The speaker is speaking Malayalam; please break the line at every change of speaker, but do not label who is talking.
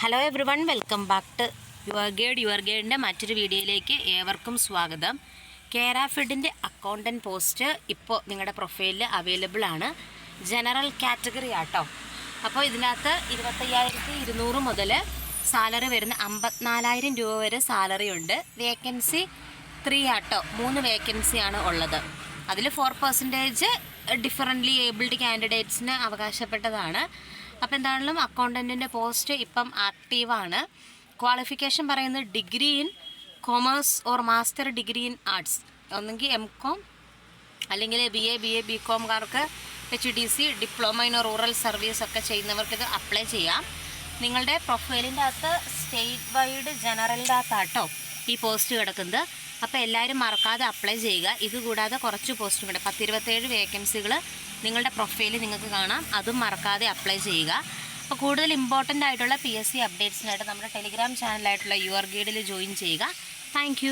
Hello everyone, welcome back to your ഗൈഡിൻ്റെ മറ്റൊരു വീഡിയോയിലേക്ക് ഏവർക്കും സ്വാഗതം. കേര ഫിഡിൻ്റെ അക്കൗണ്ടൻറ്റ് പോസ്റ്റ് ഇപ്പോൾ നിങ്ങളുടെ പ്രൊഫൈലിൽ അവൈലബിൾ ആണ്. ജനറൽ കാറ്റഗറി ആട്ടോ. അപ്പോൾ ഇതിനകത്ത് 25,200 മുതൽ സാലറി വരുന്ന 54,000 രൂപ വരെ സാലറി ഉണ്ട്. വേക്കൻസി 3 ആട്ടോ, 3 വേക്കൻസിയാണ് ഉള്ളത്. അതിൽ 4% ഡിഫറൻ്റ്ലി ഏബിൾഡ് കാൻഡിഡേറ്റ്സിന് അവകാശപ്പെട്ടതാണ്. അപ്പോൾ എന്താണെങ്കിലും അക്കൗണ്ടൻറ്റിൻ്റെ പോസ്റ്റ് ഇപ്പം ആക്റ്റീവാണ്. ക്വാളിഫിക്കേഷൻ പറയുന്നത് degree in commerce or master degree in arts, ഒന്നെങ്കിൽ MCOM അല്ലെങ്കിൽ BA BCOMകാർക്ക് HDC, diploma in rural service ഒക്കെ ചെയ്യുന്നവർക്ക് ഇത് അപ്ലൈ ചെയ്യാം. നിങ്ങളുടെ പ്രൊഫൈലിൻ്റെ അകത്ത് സ്റ്റേറ്റ് വൈഡ് ജനറലിൻ്റെ അകത്താട്ടോ ഈ പോസ്റ്റ് കിടക്കുന്നത്. അപ്പോൾ എല്ലാവരും മറക്കാതെ അപ്ലൈ ചെയ്യുക. ഇതുകൂടാതെ കുറച്ച് പോസ്റ്റും കൂടെ 10-27 വേക്കൻസികൾ നിങ്ങളുടെ പ്രൊഫൈലിൽ നിങ്ങൾക്ക് കാണാം. അതും മറക്കാതെ അപ്ലൈ ചെയ്യുക. അപ്പോൾ കൂടുതൽ ഇമ്പോർട്ടൻ്റ് ആയിട്ടുള്ള PSC അപ്ഡേറ്റ്സിനായിട്ട് നമ്മുടെ ടെലിഗ്രാം ചാനലായിട്ടുള്ള യുവർ ഗൈഡിൽ ജോയിൻ ചെയ്യുക. താങ്ക്